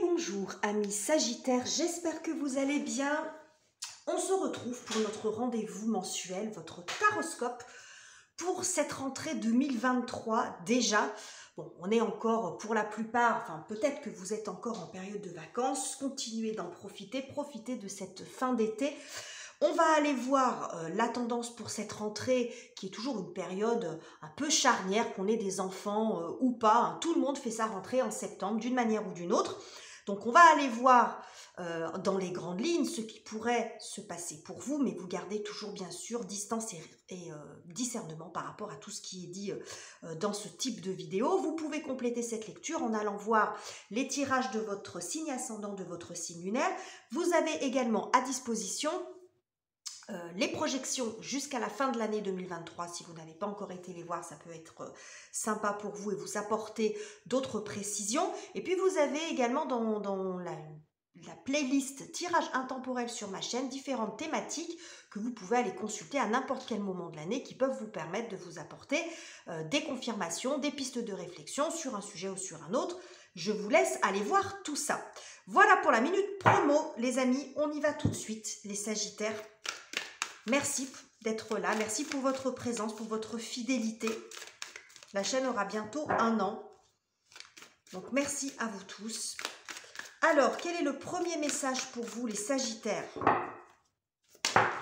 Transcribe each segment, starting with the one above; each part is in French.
Bonjour amis Sagittaires, j'espère que vous allez bien. On se retrouve pour notre rendez-vous mensuel, votre taroscope, pour cette rentrée 2023 déjà. Bon, on est encore pour la plupart, enfin peut-être que vous êtes encore en période de vacances, continuez d'en profiter, profitez de cette fin d'été. On va aller voir la tendance pour cette rentrée qui est toujours une période un peu charnière, qu'on ait des enfants ou pas. Hein. Tout le monde fait sa rentrée en septembre d'une manière ou d'une autre. Donc on va aller voir dans les grandes lignes ce qui pourrait se passer pour vous, mais vous gardez toujours bien sûr distance et discernement par rapport à tout ce qui est dit dans ce type de vidéo. Vous pouvez compléter cette lecture en allant voir les tirages de votre signe ascendant, de votre signe lunaire. Vous avez également à disposition les projections jusqu'à la fin de l'année 2023. Si vous n'avez pas encore été les voir, ça peut être sympa pour vous et vous apporter d'autres précisions. Et puis vous avez également dans la playlist tirage intemporel sur ma chaîne différentes thématiques que vous pouvez aller consulter à n'importe quel moment de l'année qui peuvent vous permettre de vous apporter des confirmations, des pistes de réflexion sur un sujet ou sur un autre. Je vous laisse aller voir tout ça. Voilà pour la minute promo, les amis. On y va tout de suite, les Sagittaires. Merci d'être là, merci pour votre présence, pour votre fidélité. La chaîne aura bientôt 1 an. Donc merci à vous tous. Alors, quel est le premier message pour vous, les Sagittaires?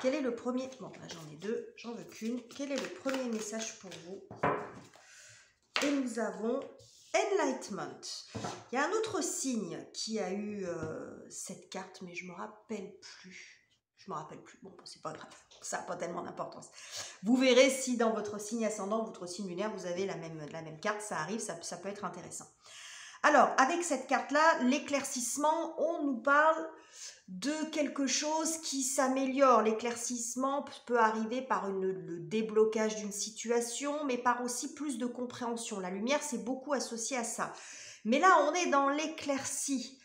Quel est le premier... Bon, là j'en ai 2, j'en veux qu'une. Quel est le premier message pour vous? Et nous avons Enlightenment. Il y a un autre signe qui a eu cette carte, mais je ne me rappelle plus. Bon, c'est pas grave, ça n'a pas tellement d'importance. Vous verrez si dans votre signe ascendant, votre signe lunaire, vous avez la même carte, ça arrive, ça peut être intéressant. Alors, avec cette carte-là, l'éclaircissement, on nous parle de quelque chose qui s'améliore. L'éclaircissement peut arriver par le déblocage d'une situation, mais par aussi plus de compréhension. La lumière, c'est beaucoup associé à ça. Mais là, on est dans l'éclaircie.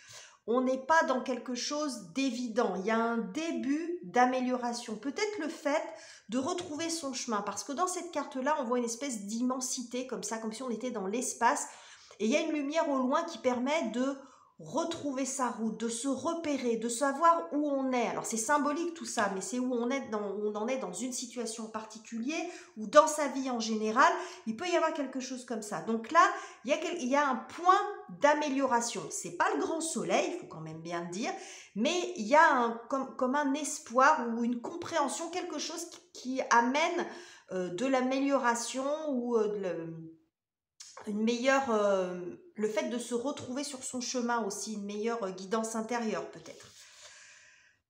On n'est pas dans quelque chose d'évident. Il y a un début d'amélioration. Peut-être le fait de retrouver son chemin. Parce que dans cette carte-là, on voit une espèce d'immensité, comme ça, comme si on était dans l'espace. Et il y a une lumière au loin qui permet de retrouver sa route, de se repérer, de savoir où on est. Alors c'est symbolique tout ça, mais c'est où on en est dans une situation particulière ou dans sa vie en général. Il peut y avoir quelque chose comme ça. Donc là, il y a un point d'amélioration. C'est pas le grand soleil, il faut quand même bien le dire, mais il y a comme un espoir ou une compréhension, quelque chose qui amène de l'amélioration ou une meilleure, le fait de se retrouver sur son chemin aussi, une meilleure guidance intérieure peut-être.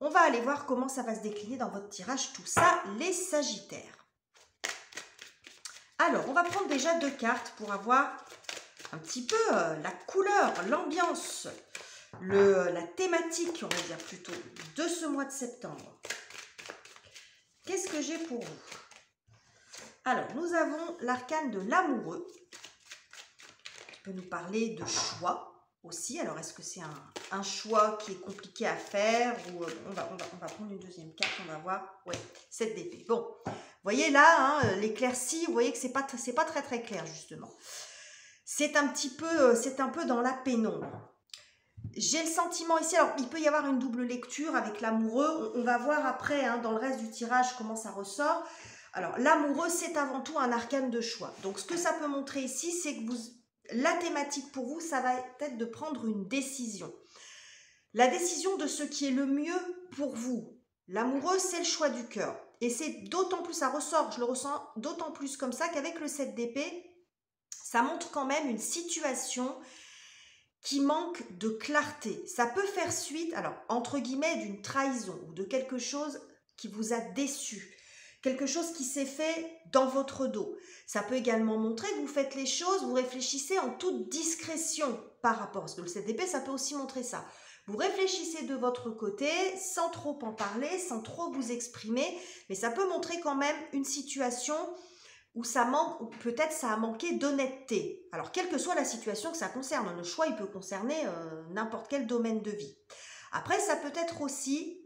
On va aller voir comment ça va se décliner dans votre tirage, tout ça, les Sagittaires. Alors, on va prendre déjà 2 cartes pour avoir un petit peu la couleur, l'ambiance, la thématique, on va dire plutôt, de ce mois de septembre. Qu'est-ce que j'ai pour vous? Alors, nous avons l'arcane de l'amoureux. Peut nous parler de choix aussi. Alors, est-ce que c'est un choix qui est compliqué à faire ou on va prendre une deuxième carte, on va voir. Ouais, 7 d'épée. Bon, vous voyez là, hein, l'éclaircie, vous voyez que c'est pas très clair justement. C'est un peu dans la pénombre. J'ai le sentiment ici, alors il peut y avoir une double lecture avec l'amoureux. On va voir après, hein, dans le reste du tirage, comment ça ressort. Alors, l'amoureux, c'est avant tout un arcane de choix. Donc, ce que ça peut montrer ici, c'est que la thématique pour vous, ça va être de prendre une décision. La décision de ce qui est le mieux pour vous. L'amoureux, c'est le choix du cœur. Et c'est d'autant plus, ça ressort, je le ressens d'autant plus comme ça qu'avec le 7 d'épée, ça montre quand même une situation qui manque de clarté. Ça peut faire suite, alors, entre guillemets, d'une trahison ou de quelque chose qui vous a déçu. Quelque chose qui s'est fait dans votre dos. Ça peut également montrer que vous faites les choses, vous réfléchissez en toute discrétion par rapport, parce que le 7 d'épée, ça peut aussi montrer ça. Vous réfléchissez de votre côté, sans trop en parler, sans trop vous exprimer, mais ça peut montrer quand même une situation où ça manque, ou peut-être ça a manqué d'honnêteté. Alors, quelle que soit la situation que ça concerne, le choix, il peut concerner n'importe quel domaine de vie. Après, ça peut être aussi...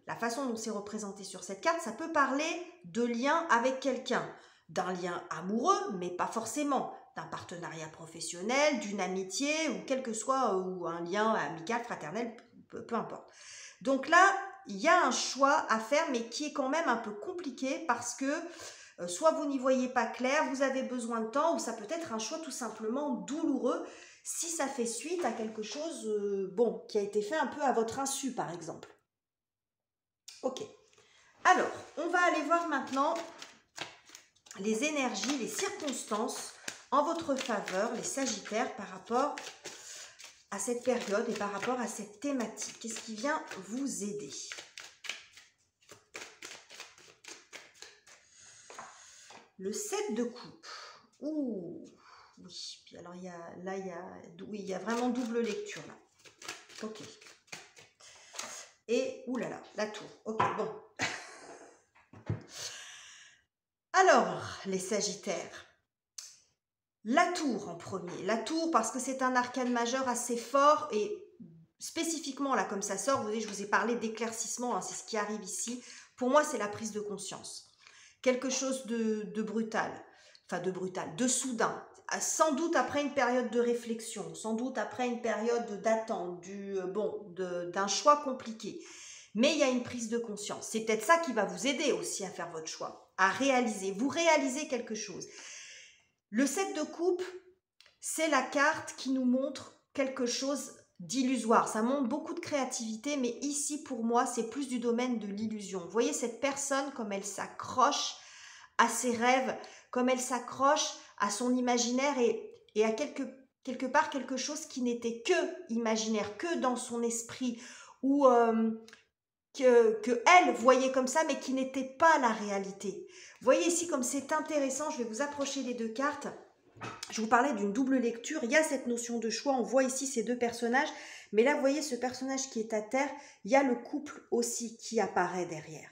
La façon dont c'est représenté sur cette carte, ça peut parler de lien avec quelqu'un, d'un lien amoureux, mais pas forcément, d'un partenariat professionnel, d'une amitié, ou quel que soit, ou un lien amical, fraternel, peu importe. Donc là, il y a un choix à faire, mais qui est quand même un peu compliqué parce que soit vous n'y voyez pas clair, vous avez besoin de temps, ou ça peut être un choix tout simplement douloureux si ça fait suite à quelque chose bon, qui a été fait un peu à votre insu, par exemple. Ok. Alors, on va aller voir maintenant les énergies, les circonstances en votre faveur, les Sagittaires, par rapport à cette période et par rapport à cette thématique. Qu'est-ce qui vient vous aider? Le 7 de coupe. Ouh, oui. Puis alors, oui, il y a vraiment double lecture là. Ok. Et, oulala, la tour. Ok, bon. Alors, les Sagittaires. La tour en premier. La tour parce que c'est un arcane majeur assez fort et spécifiquement là comme ça sort, vous voyez, je vous ai parlé d'éclaircissement, hein, c'est ce qui arrive ici. Pour moi, c'est la prise de conscience. Quelque chose de brutal, enfin de soudain. Sans doute après une période de réflexion, sans doute après une période d'attente, d'un choix compliqué. Mais il y a une prise de conscience. C'est peut-être ça qui va vous aider aussi à faire votre choix, à réaliser. Vous réalisez quelque chose. Le 7 de coupe, c'est la carte qui nous montre quelque chose d'illusoire. Ça montre beaucoup de créativité, mais ici, pour moi, c'est plus du domaine de l'illusion. Vous voyez cette personne, comme elle s'accroche à ses rêves, comme elle s'accroche à son imaginaire et à quelque part quelque chose qui n'était que imaginaire, que dans son esprit, ou que elle voyait comme ça, mais qui n'était pas la réalité. Vous voyez ici comme c'est intéressant, je vais vous approcher les deux cartes. Je vous parlais d'une double lecture, il y a cette notion de choix, on voit ici ces deux personnages, mais là vous voyez ce personnage qui est à terre, il y a le couple aussi qui apparaît derrière.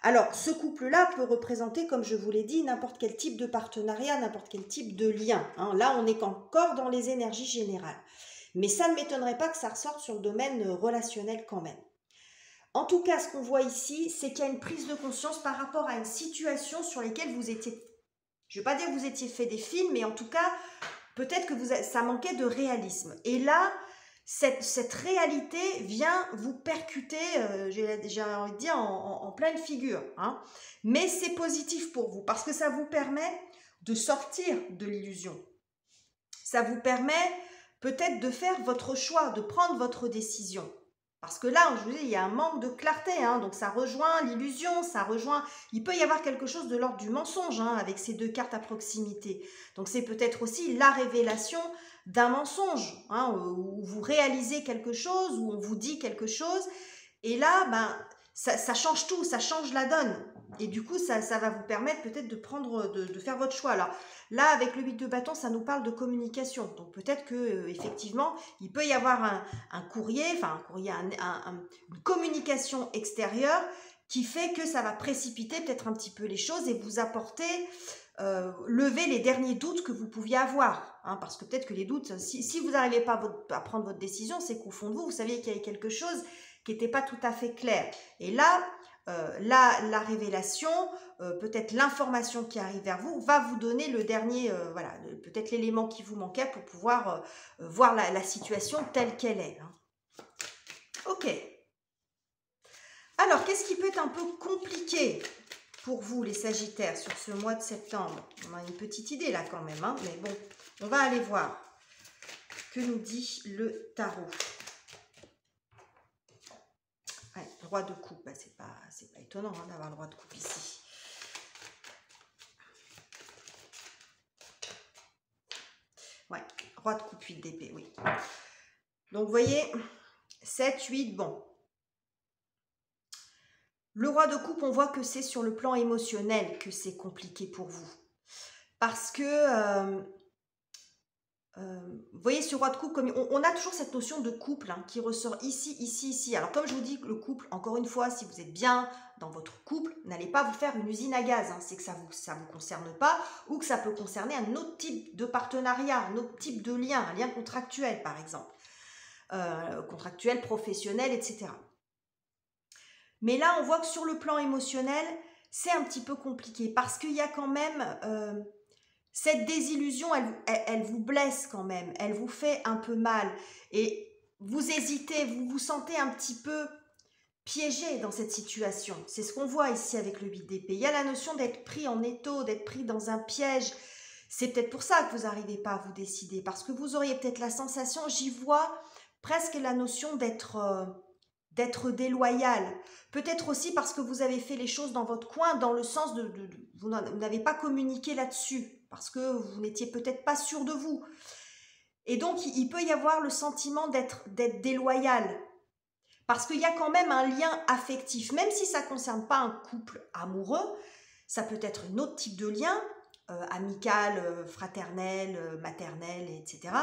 Alors ce couple-là peut représenter, comme je vous l'ai dit, n'importe quel type de partenariat, n'importe quel type de lien. Hein. Là on est encore dans les énergies générales. Mais ça ne m'étonnerait pas que ça ressorte sur le domaine relationnel quand même. En tout cas, ce qu'on voit ici, c'est qu'il y a une prise de conscience par rapport à une situation sur laquelle vous étiez, je ne vais pas dire que vous étiez fait des films, mais en tout cas, peut-être que ça manquait de réalisme. Et là, cette réalité vient vous percuter, j'ai envie de dire, en pleine figure. Hein. Mais c'est positif pour vous, parce que ça vous permet de sortir de l'illusion. Ça vous permet peut-être de faire votre choix, de prendre votre décision. Parce que là, je vous dis, il y a un manque de clarté, hein, donc ça rejoint l'illusion, ça rejoint... Il peut y avoir quelque chose de l'ordre du mensonge hein, avec ces deux cartes à proximité. Donc c'est peut-être aussi la révélation d'un mensonge, hein, où vous réalisez quelque chose, où on vous dit quelque chose, et là, ça change tout, ça change la donne. Et du coup, ça va vous permettre peut-être de faire votre choix. Alors là, avec le 8 de bâton, ça nous parle de communication. Donc peut-être que effectivement, il peut y avoir un courrier, une communication extérieure qui fait que ça va précipiter peut-être un petit peu les choses et vous apporter, lever les derniers doutes que vous pouviez avoir. Hein, parce que peut-être que les doutes, si vous n'arrivez pas à prendre votre décision, c'est qu'au fond de vous, vous saviez qu'il y avait quelque chose qui n'était pas tout à fait clair. Et là, la révélation, peut-être l'information qui arrive vers vous, va vous donner le dernier, peut-être l'élément qui vous manquait pour pouvoir voir la situation telle qu'elle est. Hein. Ok. Alors, qu'est-ce qui peut être un peu compliqué pour vous, les Sagittaires, sur ce mois de septembre? On a une petite idée là quand même, hein, mais bon, on va aller voir. Que nous dit le tarot? Ouais, roi de coupe, c'est pas étonnant hein, d'avoir le roi de coupe ici. Ouais, roi de coupe, 8 d'épée, oui. Donc, vous voyez, 7, 8, bon. Le roi de coupe, on voit que c'est sur le plan émotionnel que c'est compliqué pour vous. Parce que, vous voyez, ce roi de coupe, comme on a toujours cette notion de couple hein, qui ressort ici, ici, ici. Alors, comme je vous dis, le couple, encore une fois, si vous êtes bien dans votre couple, n'allez pas vous faire une usine à gaz. Hein, c'est que ça vous concerne pas ou que ça peut concerner un autre type de partenariat, un autre type de lien, un lien contractuel, par exemple. Contractuel, professionnel, etc. Mais là, on voit que sur le plan émotionnel, c'est un petit peu compliqué parce qu'il y a quand même Cette désillusion, elle vous blesse quand même, elle vous fait un peu mal et vous hésitez, vous vous sentez un petit peu piégé dans cette situation. C'est ce qu'on voit ici avec le 8 d'épée. Il y a la notion d'être pris en étau, d'être pris dans un piège. C'est peut-être pour ça que vous n'arrivez pas à vous décider, parce que vous auriez peut-être la sensation, j'y vois presque la notion d'être déloyal. Peut-être aussi parce que vous avez fait les choses dans votre coin, dans le sens vous n'avez pas communiqué là-dessus, parce que vous n'étiez peut-être pas sûr de vous. Et donc, il peut y avoir le sentiment d'être déloyal, parce qu'il y a quand même un lien affectif, même si ça ne concerne pas un couple amoureux, ça peut être un autre type de lien, amical, fraternel, maternel, etc.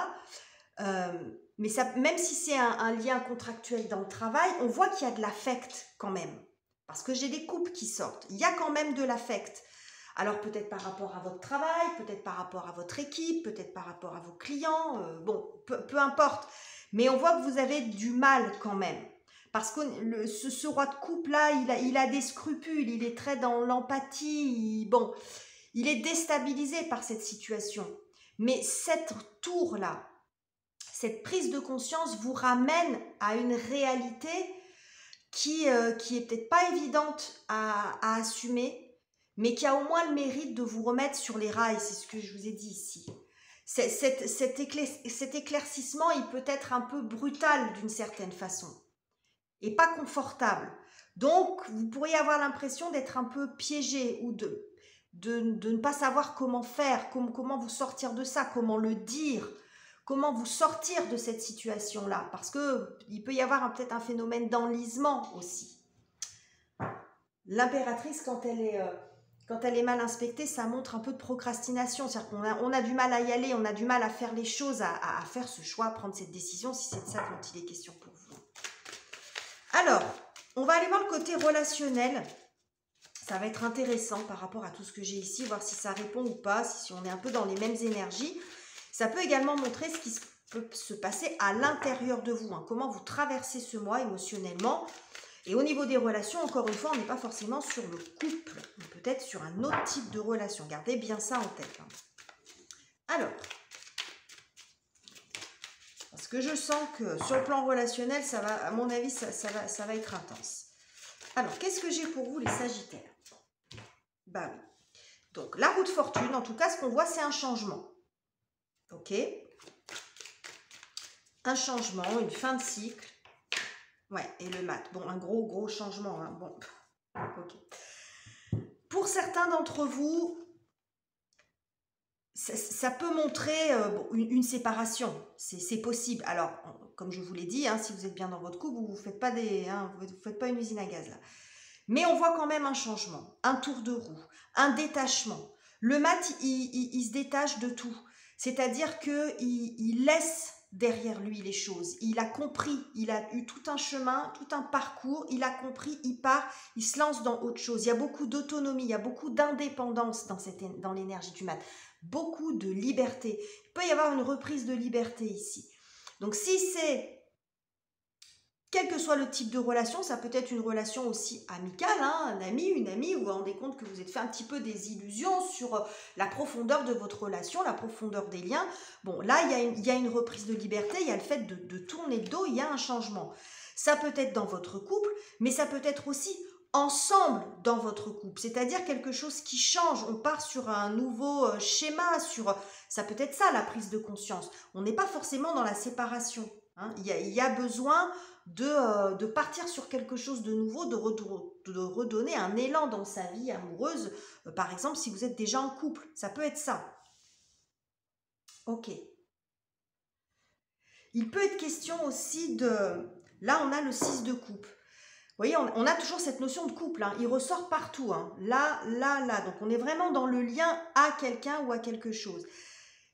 Mais ça, même si c'est un lien contractuel dans le travail, on voit qu'il y a de l'affect quand même. Parce que j'ai des couples qui sortent. Il y a quand même de l'affect. Alors peut-être par rapport à votre travail, peut-être par rapport à votre équipe, peut-être par rapport à vos clients, bon, peu importe. Mais on voit que vous avez du mal quand même. Parce que ce roi de coupe là, il a des scrupules, il est très dans l'empathie, bon, il est déstabilisé par cette situation. Mais cette tour-là, cette prise de conscience vous ramène à une réalité qui est peut-être pas évidente à assumer, mais qui a au moins le mérite de vous remettre sur les rails, c'est ce que je vous ai dit ici. Cet éclaircissement, il peut être un peu brutal d'une certaine façon, et pas confortable. Donc, vous pourriez avoir l'impression d'être un peu piégé, ou de ne pas savoir comment faire, comment vous sortir de ça, comment le dire, comment vous sortir de cette situation-là, parce qu'il peut y avoir peut-être un phénomène d'enlisement aussi. L'impératrice, quand elle est mal inspectée, ça montre un peu de procrastination, c'est-à-dire qu'on a du mal à y aller, on a du mal à faire les choses, à faire ce choix, à prendre cette décision, si c'est de ça dont il est question pour vous. Alors, on va aller voir le côté relationnel. Ça va être intéressant par rapport à tout ce que j'ai ici, voir si ça répond ou pas, si on est un peu dans les mêmes énergies. Ça peut également montrer ce qui peut se passer à l'intérieur de vous, hein, comment vous traversez ce mois émotionnellement. Et au niveau des relations, encore une fois, on n'est pas forcément sur le couple, mais peut-être sur un autre type de relation. Gardez bien ça en tête. Hein. Alors, parce que je sens que sur le plan relationnel, ça va, à mon avis, ça va être intense. Alors, qu'est-ce que j'ai pour vous, les Sagittaires? Bah oui. Donc, la roue de fortune, en tout cas, ce qu'on voit, c'est un changement. Ok? Un changement, une fin de cycle. Ouais, et le mat. Bon, un gros changement. Hein. Bon, ok. Pour certains d'entre vous, ça peut montrer une séparation. C'est possible. Alors, comme je vous l'ai dit, hein, si vous êtes bien dans votre couple, vous ne faites pas faites pas une usine à gaz là. Mais on voit quand même un changement, un tour de roue, un détachement. Le mat, il se détache de tout. C'est-à-dire qu'il laisse derrière lui les choses. Il a compris, il a eu tout un chemin, tout un parcours, il a compris, il part, il se lance dans autre chose. Il y a beaucoup d'autonomie, il y a beaucoup d'indépendance dans l'énergie du mat. Beaucoup de liberté. Il peut y avoir une reprise de liberté ici. Donc si c'est quel que soit le type de relation, ça peut être une relation aussi amicale, hein, un ami, une amie, où vous vous rendez compte que vous êtes fait un petit peu des illusions sur la profondeur de votre relation, la profondeur des liens. Bon, là, il y a une reprise de liberté, il y a le fait de tourner le dos, il y a un changement. Ça peut être dans votre couple, mais ça peut être aussi ensemble dans votre couple, c'est-à-dire quelque chose qui change, on part sur un nouveau schéma, ça peut être ça la prise de conscience. On n'est pas forcément dans la séparation, hein. Il y a besoin de partir sur quelque chose de nouveau, de redonner un élan dans sa vie amoureuse. Par exemple, si vous êtes déjà en couple, ça peut être ça. Ok. Il peut être question aussi de... Là, on a le 6 de coupe. Vous voyez, on a toujours cette notion de couple. Hein. Il ressort partout. Hein. Là. Donc, on est vraiment dans le lien à quelqu'un ou à quelque chose.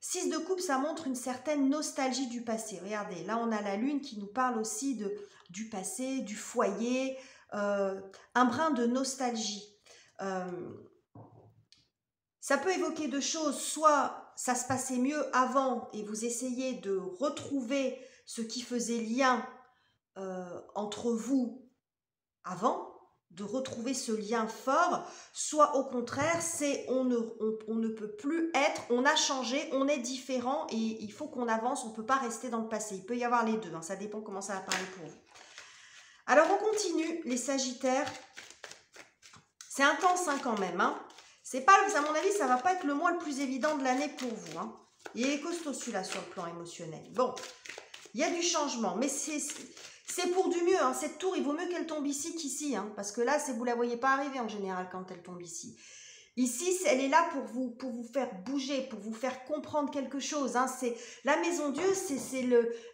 6 de coupe, ça montre une certaine nostalgie du passé. Regardez, là, on a la lune qui nous parle aussi du passé, du foyer, un brin de nostalgie. Ça peut évoquer deux choses. Soit ça se passait mieux avant et vous essayez de retrouver ce qui faisait lien entre vous avant. de retrouver ce lien fort, soit au contraire, c'est on ne peut plus être, on a changé, on est différent et il faut qu'on avance, on ne peut pas rester dans le passé. Il peut y avoir les deux, hein, ça dépend comment ça va parler pour vous. Alors on continue, les Sagittaires. C'est intense hein, quand même. Hein. C'est pas, à mon avis, ça va pas être le mois le plus évident de l'année pour vous. Hein. Il est costaud celui-là sur le plan émotionnel. Bon, il y a du changement, mais c'est pour du mieux. Hein. Cette tour, il vaut mieux qu'elle tombe ici qu'ici. Hein, parce que là, vous ne la voyez pas arriver en général quand elle tombe ici. Ici, elle est là pour vous faire bouger, pour vous faire comprendre quelque chose. Hein. C'est la maison Dieu, c'est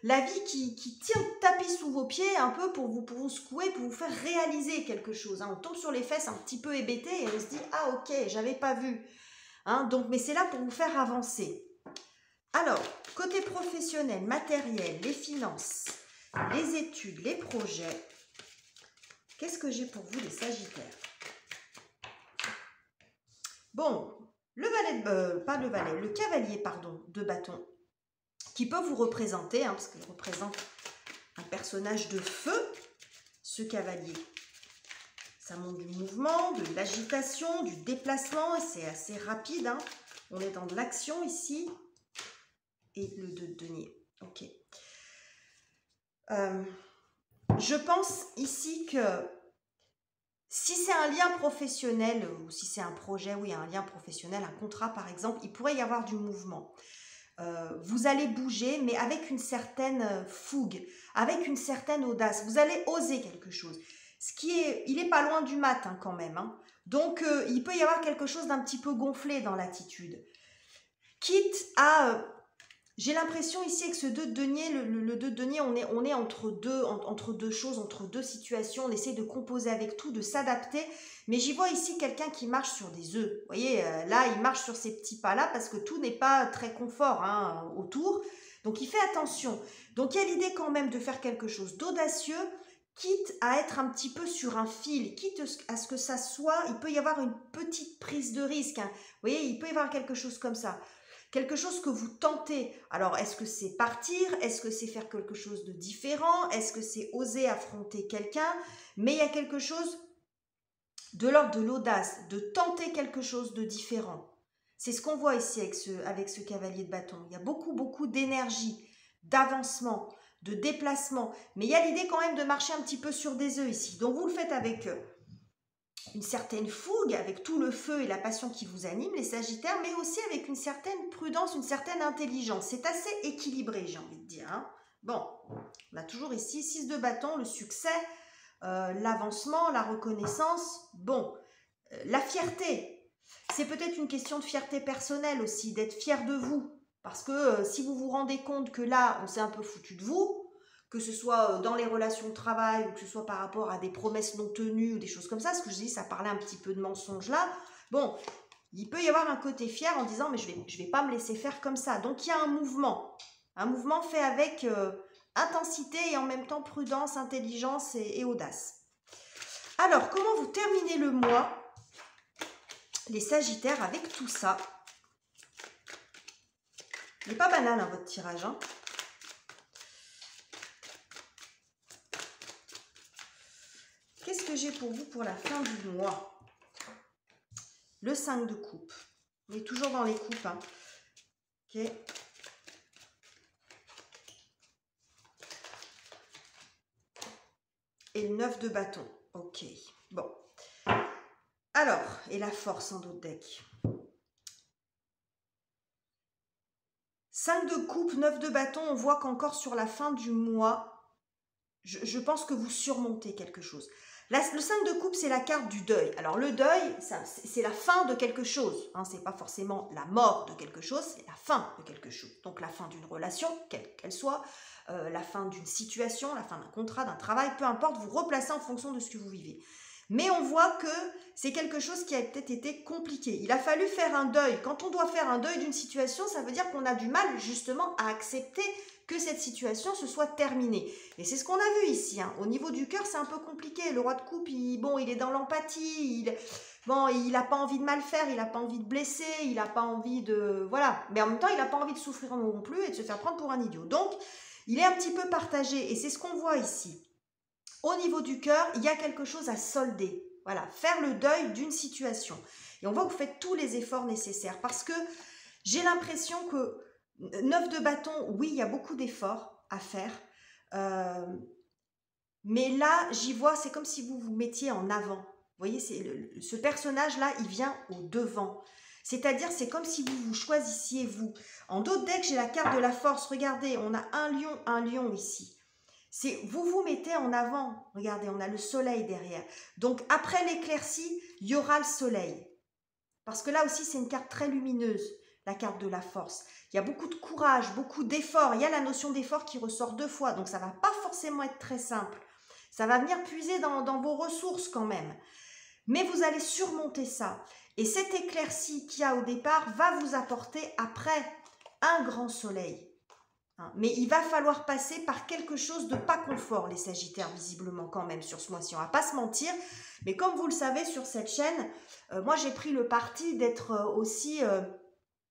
la vie qui tire le tapis sous vos pieds un peu pour vous secouer, pour vous faire réaliser quelque chose. Hein. On tombe sur les fesses un petit peu hébété et on se dit « Ah ok, j'avais pas vu. Hein. » Donc, mais c'est là pour vous faire avancer. Alors, côté professionnel, matériel, les finances, les études, les projets, qu'est-ce que j'ai pour vous les Sagittaires? Bon, le cavalier, pardon, de bâton, qui peut vous représenter, hein, parce qu'il représente un personnage de feu, ce cavalier. Ça montre du mouvement, de l'agitation, du déplacement, et c'est assez rapide. Hein. On est dans de l'action ici. Et le 2 de denier. Ok. Je pense ici que si c'est un lien professionnel ou si c'est un projet, oui, un lien professionnel, un contrat par exemple, il pourrait y avoir du mouvement. Vous allez bouger, mais avec une certaine fougue, avec une certaine audace. Vous allez oser quelque chose. Il est pas loin du mat hein, quand même. Hein. Donc, il peut y avoir quelque chose d'un petit peu gonflé dans l'attitude. Quitte à... J'ai l'impression ici avec ce 2 de denier, le 2 de denier, on est entre deux choses, entre deux situations. On essaie de composer avec tout, de s'adapter. Mais j'y vois ici quelqu'un qui marche sur des œufs. Vous voyez, là, il marche sur ces petits pas-là parce que tout n'est pas très confort hein, autour. Donc, il fait attention. Donc, il y a l'idée quand même de faire quelque chose d'audacieux, quitte à être un petit peu sur un fil, quitte à ce que ça soit, il peut y avoir une petite prise de risque. Hein. Vous voyez, il peut y avoir quelque chose comme ça. Quelque chose que vous tentez. Alors, est-ce que c'est partir? Est-ce que c'est faire quelque chose de différent? Est-ce que c'est oser affronter quelqu'un? Mais il y a quelque chose de l'ordre de l'audace, de tenter quelque chose de différent. C'est ce qu'on voit ici avec ce cavalier de bâton. Il y a beaucoup, beaucoup d'énergie, d'avancement, de déplacement. Mais il y a l'idée quand même de marcher un petit peu sur des œufs ici. Donc, vous le faites avec une certaine fougue, avec tout le feu et la passion qui vous anime, les Sagittaires, mais aussi avec une certaine prudence, une certaine intelligence. C'est assez équilibré, j'ai envie de dire. Hein. Bon, on a toujours ici 6 de bâton, le succès, l'avancement, la reconnaissance. Bon, la fierté, c'est peut-être une question de fierté personnelle aussi, d'être fier de vous. Parce que si vous vous rendez compte que là, on s'est un peu foutu de vous, que ce soit dans les relations de travail ou que ce soit par rapport à des promesses non tenues ou des choses comme ça, ce que je dis, ça parlait un petit peu de mensonge là. Bon, il peut y avoir un côté fier en disant mais je vais pas me laisser faire comme ça. Donc il y a un mouvement fait avec intensité et en même temps prudence, intelligence et audace. Alors, comment vous terminez le mois, les Sagittaires, avec tout ça? Il n'est pas banal hein, votre tirage, hein. Qu'est-ce que j'ai pour vous pour la fin du mois? Le 5 de coupe. On est toujours dans les coupes. Hein. Ok. Et le 9 de bâton. Ok. Bon. Alors, et la force en d'autres decks. 5 de coupe, 9 de bâton. On voit qu'encore sur la fin du mois, je pense que vous surmontez quelque chose. Le 5 de coupe, c'est la carte du deuil. Alors, le deuil, c'est la fin de quelque chose. Hein, ce n'est pas forcément la mort de quelque chose, c'est la fin de quelque chose. Donc, la fin d'une relation, quelle qu'elle soit, la fin d'une situation, la fin d'un contrat, d'un travail, peu importe, vous replacez en fonction de ce que vous vivez. Mais on voit que c'est quelque chose qui a peut-être été compliqué. Il a fallu faire un deuil. Quand on doit faire un deuil d'une situation, ça veut dire qu'on a du mal justement à accepter que cette situation se soit terminée. Et c'est ce qu'on a vu ici. Hein. Au niveau du cœur, c'est un peu compliqué. Le roi de coupe, il est dans l'empathie. Il n'a pas envie de mal faire, il n'a pas envie de blesser, il n'a pas envie de... Voilà. Mais en même temps, il n'a pas envie de souffrir non plus et de se faire prendre pour un idiot. Donc, il est un petit peu partagé. Et c'est ce qu'on voit ici. Au niveau du cœur, il y a quelque chose à solder. Voilà, faire le deuil d'une situation. Et on voit que vous faites tous les efforts nécessaires parce que j'ai l'impression que 9 de bâton, oui, il y a beaucoup d'efforts à faire. Mais là, j'y vois, c'est comme si vous vous mettiez en avant. Vous voyez, ce personnage-là, il vient au devant. C'est-à-dire, c'est comme si vous vous choisissiez vous. En d'autres decks, j'ai la carte de la force. Regardez, on a un lion ici. Vous vous mettez en avant. Regardez, on a le soleil derrière. Donc, après l'éclaircie, il y aura le soleil. Parce que là aussi, c'est une carte très lumineuse, la carte de la force. Il y a beaucoup de courage, beaucoup d'efforts. Il y a la notion d'effort qui ressort 2 fois. Donc, ça ne va pas forcément être très simple. Ça va venir puiser dans vos ressources quand même. Mais vous allez surmonter ça. Et cette éclaircie qu'il y a au départ va vous apporter après un grand soleil. Mais il va falloir passer par quelque chose de pas confort, les Sagittaires, visiblement quand même, sur ce mois-ci. On va pas se mentir. Mais comme vous le savez, sur cette chaîne, moi j'ai pris le parti d'être aussi,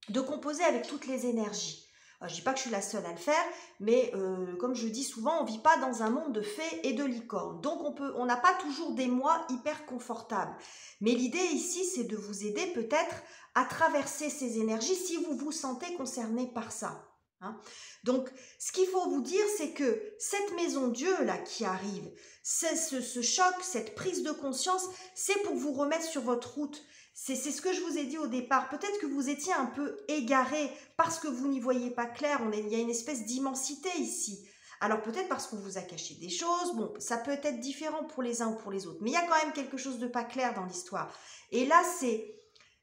de composer avec toutes les énergies. Je ne dis pas que je suis la seule à le faire, mais comme je dis souvent, on ne vit pas dans un monde de fées et de licornes. Donc on n'a pas toujours des mois hyper confortables. Mais l'idée ici, c'est de vous aider peut-être à traverser ces énergies si vous vous sentez concerné par ça. Donc, ce qu'il faut vous dire, c'est que cette maison Dieu là qui arrive, ce choc, cette prise de conscience, c'est pour vous remettre sur votre route. C'est ce que je vous ai dit au départ. Peut-être que vous étiez un peu égaré parce que vous n'y voyez pas clair. Il y a une espèce d'immensité ici. Alors peut-être parce qu'on vous a caché des choses. Bon, ça peut être différent pour les uns ou pour les autres. Mais il y a quand même quelque chose de pas clair dans l'histoire. Et là,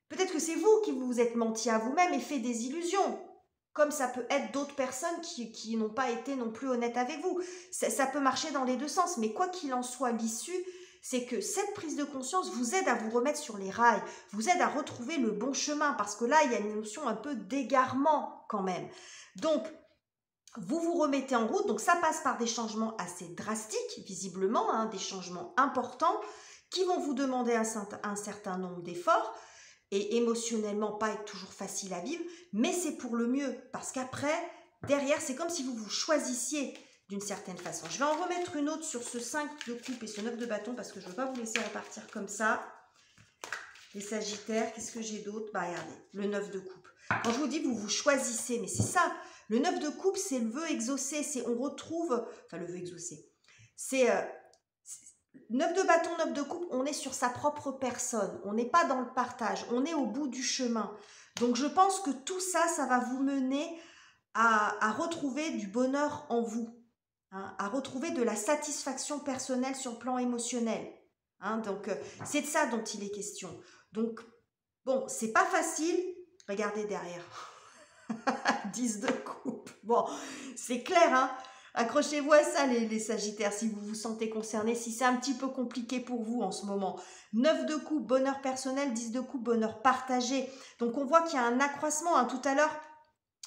peut-être que c'est vous qui vous êtes menti à vous-même et fait des illusions. Comme ça peut être d'autres personnes qui n'ont pas été non plus honnêtes avec vous. Ça peut marcher dans les deux sens. Mais quoi qu'il en soit, l'issue, c'est que cette prise de conscience vous aide à vous remettre sur les rails, vous aide à retrouver le bon chemin, parce que là, il y a une notion un peu d'égarement quand même. Donc, vous vous remettez en route, donc ça passe par des changements assez drastiques, visiblement, des changements importants, qui vont vous demander un certain nombre d'efforts, et émotionnellement pas être toujours facile à vivre, mais c'est pour le mieux, parce qu'après, derrière, c'est comme si vous vous choisissiez d'une certaine façon. Je vais en remettre une autre sur ce 5 de coupe et ce 9 de bâton parce que je ne veux pas vous laisser repartir comme ça. Les Sagittaires, qu'est-ce que j'ai d'autre? Bah regardez, le 9 de coupe. Quand je vous dis vous vous choisissez, mais c'est ça. Le 9 de coupe, c'est le vœu exaucé. On retrouve, enfin le vœu exaucé. C'est 9 de bâton, 9 de coupe, on est sur sa propre personne. On n'est pas dans le partage. On est au bout du chemin. Donc je pense que tout ça, ça va vous mener à retrouver du bonheur en vous. À retrouver de la satisfaction personnelle sur le plan émotionnel. Donc, c'est de ça dont il est question. Donc, bon, c'est pas facile. Regardez derrière. 10 de coupe. Bon, c'est clair, Accrochez-vous à ça, les Sagittaires, si vous vous sentez concerné, si c'est un petit peu compliqué pour vous en ce moment. 9 de coupe, bonheur personnel, 10 de coupe, bonheur partagé. Donc, on voit qu'il y a un accroissement. Tout à l'heure,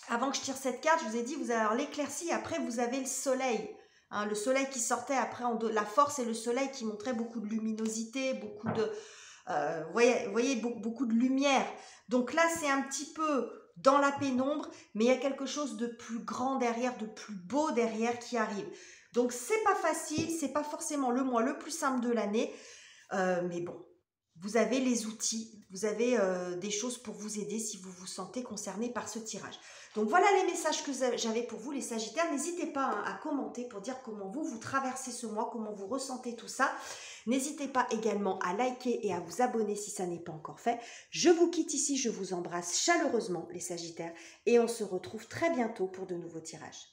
avant que je tire cette carte, je vous ai dit, vous avez l'éclaircie, après vous avez le soleil. Le soleil qui sortait après, la force et le soleil qui montrait beaucoup de luminosité, beaucoup de, voyez, beaucoup de lumière. Donc là, c'est un petit peu dans la pénombre, mais il y a quelque chose de plus grand derrière, de plus beau derrière qui arrive. Donc c'est pas facile, c'est pas forcément le mois le plus simple de l'année, mais bon. Vous avez les outils, vous avez des choses pour vous aider si vous vous sentez concerné par ce tirage. Donc voilà les messages que j'avais pour vous les Sagittaires. N'hésitez pas à commenter pour dire comment vous traversez ce mois, comment vous ressentez tout ça. N'hésitez pas également à liker et à vous abonner si ça n'est pas encore fait. Je vous quitte ici, je vous embrasse chaleureusement les Sagittaires et on se retrouve très bientôt pour de nouveaux tirages.